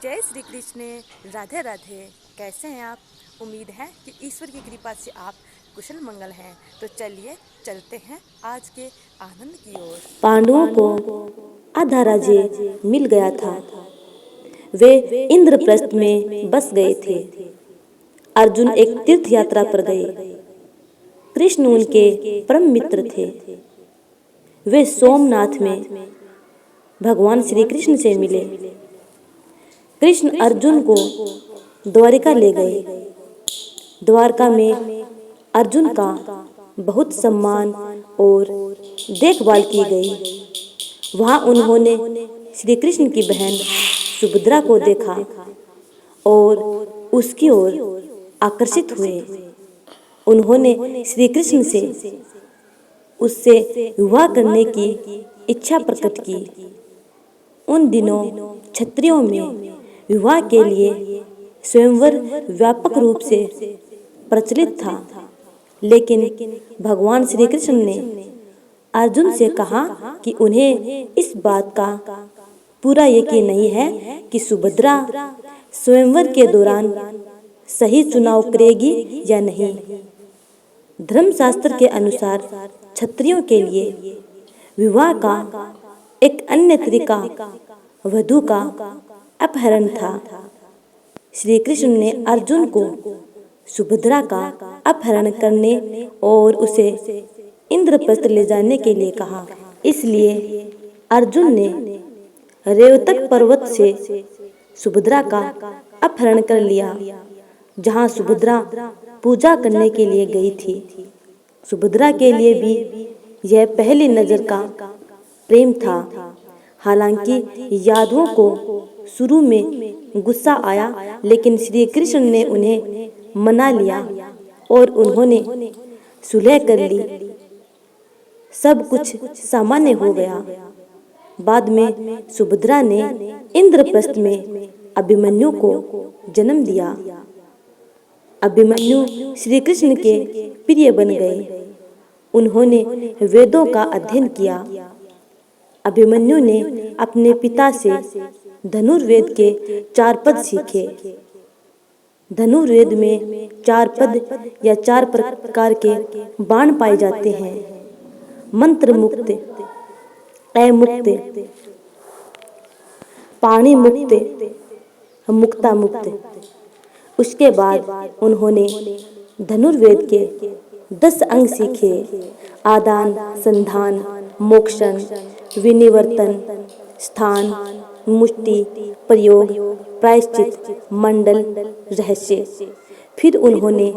जय श्री कृष्ण, राधे राधे। कैसे हैं आप? उम्मीद है कि ईश्वर की कृपा से आप कुशल मंगल हैं। तो चलिए चलते हैं आज के आनंद की ओर। पांडवों को आधा राज्य मिल गया था। वे इंद्रप्रस्थ में बस गए थे। अर्जुन एक तीर्थ यात्रा पर गए। कृष्ण उनके परम मित्र थे। वे सोमनाथ में भगवान श्री कृष्ण से मिले। कृष्ण अर्जुन को द्वारिका ले गए। द्वारका में अर्जुन का बहुत सम्मान और देखभाल की गई। वहाँ उन्होंने श्री कृष्ण की बहन सुभद्रा को देखा और उसकी ओर आकर्षित हुए। उन्होंने श्री कृष्ण से उससे विवाह करने की इच्छा प्रकट की। उन दिनों क्षत्रियों में विवाह के लिए स्वयंवर व्यापक रूप से प्रचलित था, लेकिन भगवान श्री कृष्ण ने अर्जुन से कहा कि उन्हें इस बात का पूरा यकीन नहीं है कि सुभद्रा स्वयंवर के दौरान सही चुनाव करेगी या नहीं। धर्मशास्त्र के अनुसार क्षत्रियों के लिए विवाह का एक अन्य तरीका वधू का अपहरण था। श्री कृष्ण ने अर्जुन को सुभद्रा का अपहरण करने और उसे इंद्रप्रस्थ ले जाने के लिए कहा। इसलिए अर्जुन ने रेवतक पर्वत से सुभद्रा का अपहरण कर लिया, जहाँ सुभद्रा पूजा करने के लिए गई थी। सुभद्रा के लिए भी यह पहली नजर का प्रेम था। हालांकि यादवों को शुरू में गुस्सा आया, लेकिन श्री कृष्ण ने उन्हें मना लिया और उन्होंने सुलह कर ली। सब कुछ सामान्य हो गया। बाद में सुभद्रा ने इंद्रप्रस्थ में अभिमन्यु को जन्म दिया। अभिमन्यु श्री कृष्ण के प्रिय बन गए। उन्होंने वेदों का अध्ययन किया। अभिमन्यु ने अपने पिता से धनुर्वेद के 4 पद सीखे। धनुर्वेद में 4 पद या 4 प्रकार के बाण पाए जाते हैं: मंत्र मुक्त, अमुक्त, पाणी मुक्त, मुक्ता मुक्त। उसके बाद उन्होंने धनुर्वेद के 10 अंग सीखे: आदान, संधान, मोक्षण, विनिवर्तन, स्थान, मुष्टि, प्रयोग, प्रायश्चित, मंडल, रहस्य। फिर उन्होंने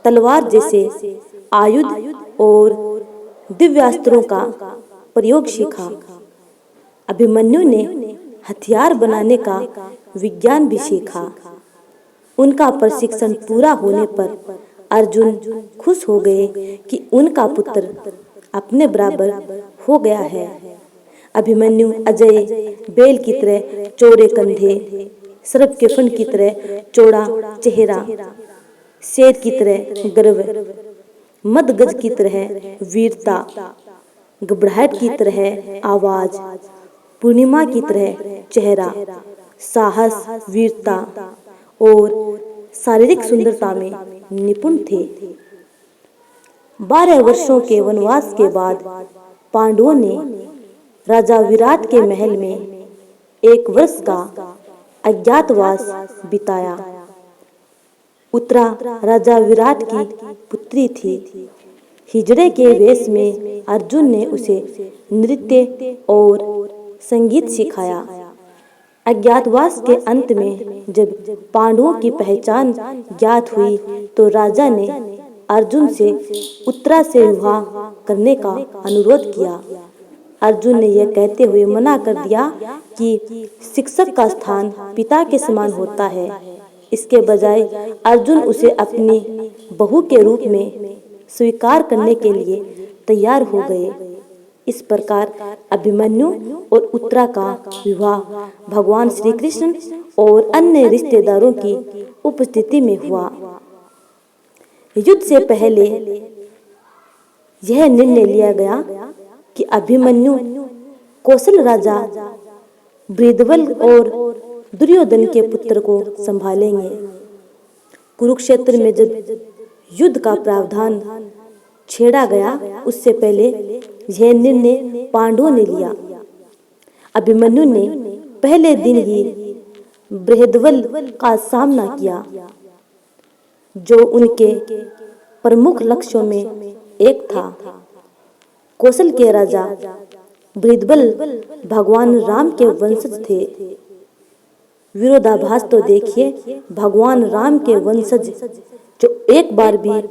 तलवार जैसे आयुध और दिव्यास्त्रों का प्रयोग सीखा। अभिमन्यु ने हथियार बनाने का विज्ञान भी सीखा। उनका प्रशिक्षण पूरा होने पर अर्जुन खुश हो गए कि उनका पुत्र अपने बराबर हो गया है। अभिमन्यु अजय बैल की तरह चौड़े कंधे, सर्प के फन की तरह चौड़ा चेहरा, शेर की तरह गर्व, मदगज की तरह वीरता, घबराहट की तरह आवाज, पूर्णिमा की तरह चेहरा, साहस, वीरता और शारीरिक सुंदरता में निपुण थे। 12 वर्षों के वनवास के बाद पांडवों ने राजा विराट के महल में 1 वर्ष का अज्ञातवास बिताया। उत्तरा राजा विराट की पुत्री थी। हिजड़े के वेश में अर्जुन ने उसे नृत्य और संगीत सिखाया। अज्ञातवास के अंत में जब पांडवों की पहचान ज्ञात हुई तो राजा ने अर्जुन से उत्तरा से विवाह करने का अनुरोध किया। अर्जुन ने यह कहते हुए मना कर दिया कि शिक्षक का स्थान पिता के समान होता है। इसके बजाय अर्जुन उसे अपनी बहू के रूप में स्वीकार करने के लिए तैयार हो गए। इस प्रकार अभिमन्यु और उत्तरा का विवाह भगवान श्री कृष्ण और अन्य रिश्तेदारों की उपस्थिति में हुआ। युद्ध से पहले यह निर्णय लिया गया कि अभिमन्यु कौशल राजा ब्रीदबल और दुर्योधन के पुत्र को संभालेंगे। कुरुक्षेत्र में जब युद्ध का प्रावधान छेड़ा गया, उससे पहले यह निर्णय पांडवों ने लिया। अभिमन्यु ने पहले दिन ही बृहद्बल का सामना किया, जो उनके प्रमुख लक्ष्यों में एक था। कौशल के राजा बृहद्बल भगवान राम के वंशज थे। विरोधाभास तो देखिए, भगवान राम के वंशज जो एक बार भी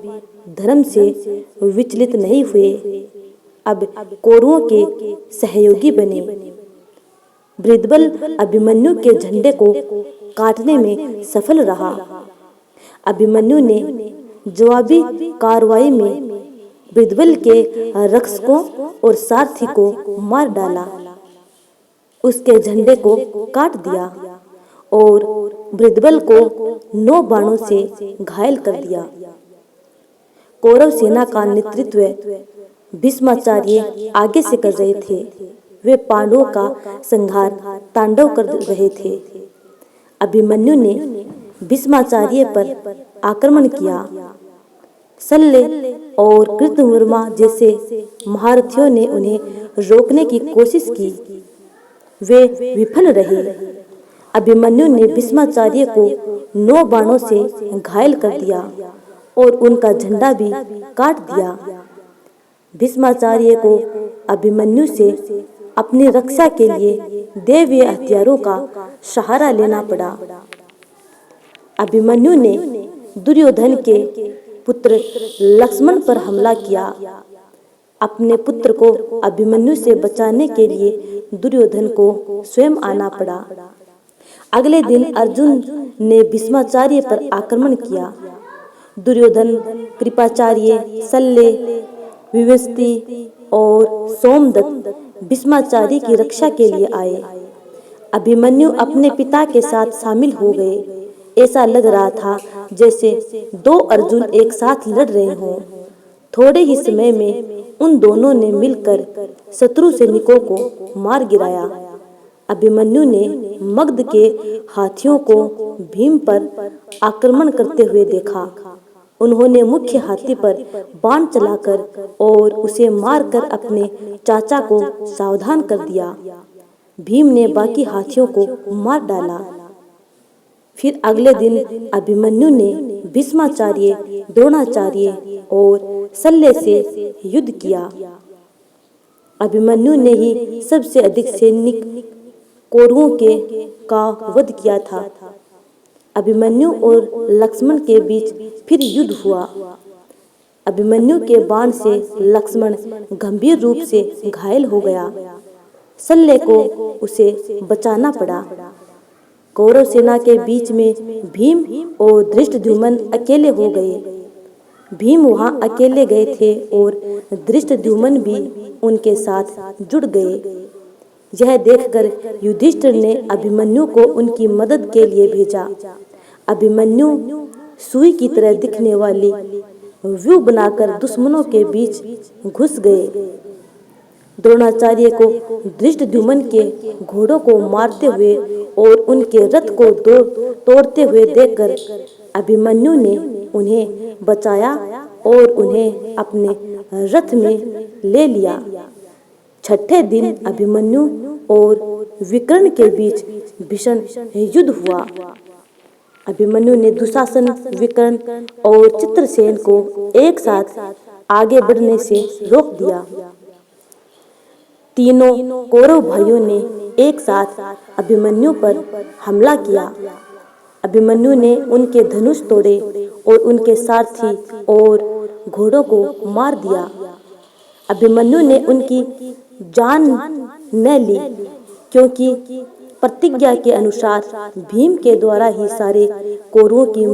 धर्म से विचलित नहीं हुए, अब कौरवों के सहयोगी बने। बृहद्बल अभिमन्यु के झंडे को काटने में सफल रहा। अभिमन्यु ने जवाबी कार्रवाई में बृहद्बल के रक्षकों और सारथी को मार डाला, उसके झंडे को काट दिया और बृहद्बल को 9 बाणों से घायल कर दिया। कौरव सेना का नेतृत्व भीष्माचार्य आगे से कर रहे थे। वे पांडवों का संहार तांडव कर रहे थे। अभिमन्यु ने भीष्माचार्य पर आक्रमण किया। शल्य और कृतवर्मा जैसे महारथियों ने उन्हें रोकने की कोशिश की, वे विफल रहे। अभिमन्यु ने भीष्माचार्य को 9 बाणों से घायल कर दिया और उनका झंडा भी काट दिया। भीष्माचार्य को अभिमन्यु से अपनी रक्षा के लिए दैवीय हथियारों का सहारा लेना पड़ा। अभिमन्यु ने दुर्योधन के पुत्र लक्ष्मण पर हमला किया। अपने पुत्र को अभिमन्यु से बचाने के लिए दुर्योधन को स्वयं आना पड़ा। अगले दिन अर्जुन ने भीष्माचार्य पर आक्रमण किया। दुर्योधन, कृपाचार्य, शल्य, विवस्ती और सोमदत्त भीष्माचार्य की रक्षा के लिए आए। अभिमन्यु अपने पिता के साथ शामिल हो गए। ऐसा लग रहा था जैसे 2 अर्जुन एक साथ लड़ रहे हों। थोड़े ही समय में उन दोनों ने मिलकर शत्रु सैनिकों को मार गिराया। अभिमन्यु ने मगध के हाथियों को भीम पर आक्रमण करते हुए देखा। उन्होंने मुख्य हाथी पर बाण चलाकर और उसे मारकर अपने चाचा को सावधान कर दिया। भीम ने बाकी हाथियों को मार डाला। फिर अगले दिन अभिमन्यु ने भीष्माचार्य, द्रोणाचार्य और शल्य से युद्ध किया। अभिमन्यु ने ही सबसे अधिक सैनिक कौरवों का वध किया था। अभिमन्यु और लक्ष्मण के बीच फिर युद्ध हुआ। अभिमन्यु के बाण से लक्ष्मण गंभीर रूप से घायल हो गया। शल्य को उसे बचाना पड़ा। कौरव सेना के बीच में भीम और धृष्टद्युम्न अकेले हो गए। भीम वहां अकेले गए थे और धृष्टद्युम्न भी उनके साथ जुड़ गए। यह देखकर युधिष्ठिर ने अभिमन्यु को उनकी मदद के लिए भेजा। अभिमन्यु सुई की तरह दिखने वाली व्यूह बनाकर दुश्मनों के बीच घुस गए। द्रोणाचार्य को धृष्टद्युम्न के घोड़ों को मारते हुए और उनके रथ को तोड़ते हुए देखकर अभिमन्यु ने उन्हें बचाया और उन्हें अपने रथ में ले लिया। छठे दिन अभिमन्यु और विकर्ण के बीच भीषण युद्ध हुआ। अभिमन्यु ने दुशासन, विकर्ण और चित्रसेन को एक साथ आगे बढ़ने से रोक दिया। तीनों कौरव भाइयों ने एक साथ अभिमन्यु पर हमला किया। अभिमन्यु ने उनके धनुष तोड़े और उनके सारथी और घोड़ों को मार दिया। अभिमन्यु ने उनकी जान न ली, क्योंकि प्रतिज्ञा के अनुसार भीम के द्वारा ही सारे कौरवों की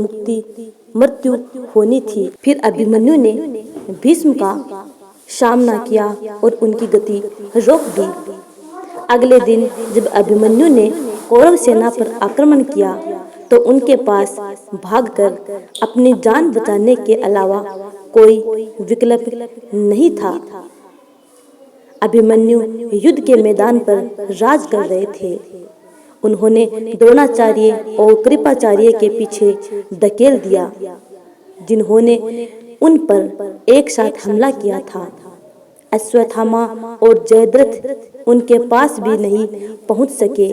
मृत्यु होनी थी। फिर अभिमन्यु ने भीष्म का सामना किया और उनकी गति रोक दी। अगले दिन जब अभिमन्यु ने कौरव सेना पर आक्रमण किया तो उनके पास भागकर अपनी जान बचाने के अलावा कोई विकल्प नहीं था। अभिमन्यु युद्ध के मैदान पर राज कर रहे थे। उन्होंने द्रोणाचार्य और कृपाचार्य के पीछे धकेल दिया, जिन्होंने उन पर एक साथ हमला किया था। अश्वत्थामा और जयद्रथ उनके पास भी नहीं पहुंच सके।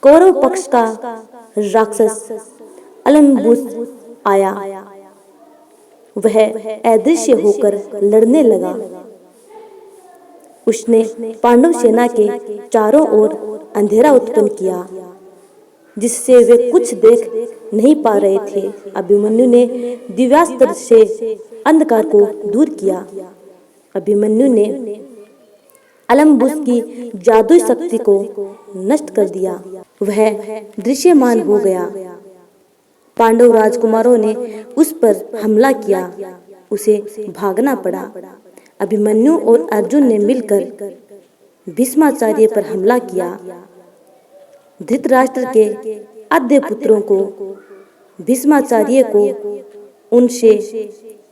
कौरव पक्ष का राक्षस अलम्बुस आया। वह अदृश्य होकर लड़ने लगा। उसने पांडव सेना के चारों ओर अंधेरा उत्पन्न किया, जिससे वे कुछ देख नहीं पा रहे थे। अभिमन्यु ने दिव्यास्त्र से अंधकार को दूर किया। अभिमन्यु ने अलम्बुस की जादुई शक्ति को नष्ट कर दिया। वह दृश्यमान हो गया। पांडव राजकुमारों ने उस पर हमला किया। उसे भागना पड़ा। अभिमन्यु और अर्जुन ने मिलकर भीष्माचार्य पर हमला किया। धृतराष्ट्र के आद्य पुत्रों को भीष्माचार्य को उनसे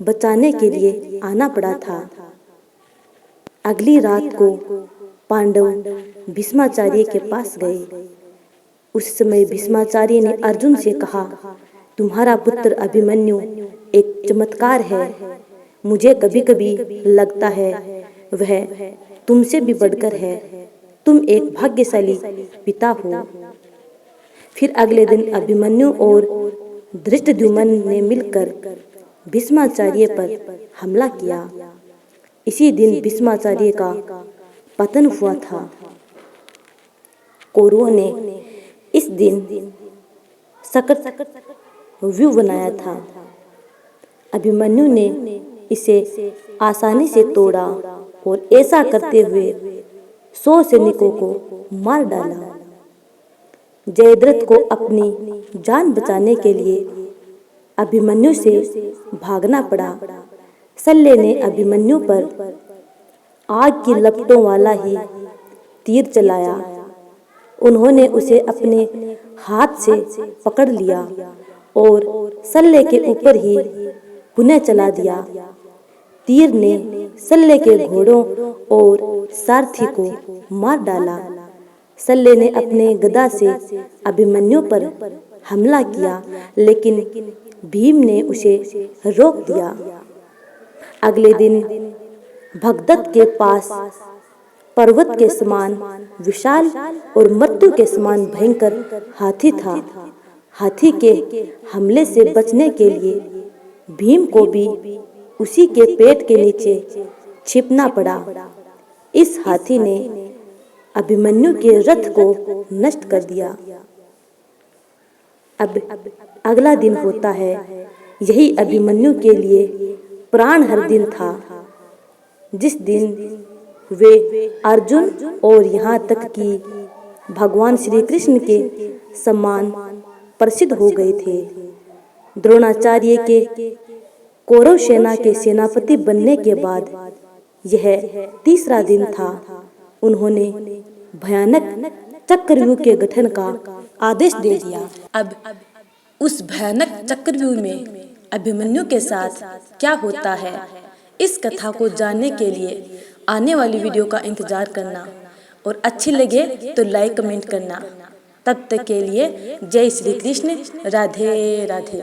बचाने के लिए आना पड़ा था। अगली रात को पांडव भीष्माचार्य के पास गए। उस समय भीष्माचार्य ने अर्जुन से कहा, तुम्हारा पुत्र अभिमन्यु एक चमत्कार है। मुझे कभी कभी लगता है वह तुमसे भी बढ़कर है। तुम एक भाग्यशाली पिता हो। फिर अगले दिन अभिमन्यु और धृष्टद्युम्न ने मिलकर भीष्माचार्य पर हमला किया। इसी दिन भीष्माचार्य का पतन हुआ था। कौरवों ने इस दिन सकट व्यूह बनाया था। अभिमन्यु ने इसे आसानी से तोड़ा और ऐसा करते हुए 100 सैनिकों को मार डाला। जयद्रथ को अपनी जान बचाने के लिए अभिमन्यु से भागना पड़ा। शल्य ने अभिमन्यु पर आग की लपटों वाला ही तीर चलाया। उन्होंने उसे अपने हाथ से पकड़ लिया और शल्य के ऊपर ही पुनः चला दिया। तीर ने शल्य के घोड़ों और सारथी को मार डाला। शल्य ने अपने गदा से अभिमन्यु पर हमला किया, लेकिन भीम ने उसे रोक दिया। अगले दिन भगदत्त के पास पर्वत के समान विशाल और मृत्यु के समान भयंकर हाथी था। हाथी के हमले से बचने के लिए भीम को भी उसी के पेट के नीचे छिपना पड़ा। इस हाथी ने अभिमन्यु के रथ को नष्ट कर दिया। अब अगला दिन होता है। यही अभिमन्यु के लिए प्राण हर दिन था, जिस दिन वे अर्जुन और यहाँ तक कि भगवान श्री कृष्ण के सम्मान प्रसिद्ध हो गए थे। द्रोणाचार्य के कौरव सेना के सेनापति बनने के बाद यह तीसरा दिन था। उन्होंने भयानक चक्रव्यूह के गठन का आदेश दे दिया। अब उस भयानक चक्रव्यूह में अभिमन्यु के साथ क्या होता है, इस कथा को जानने के लिए आने वाली वीडियो का इंतजार करना और अच्छी लगे तो लाइक कमेंट करना। तब तक के लिए जय श्री कृष्ण। राधे राधे।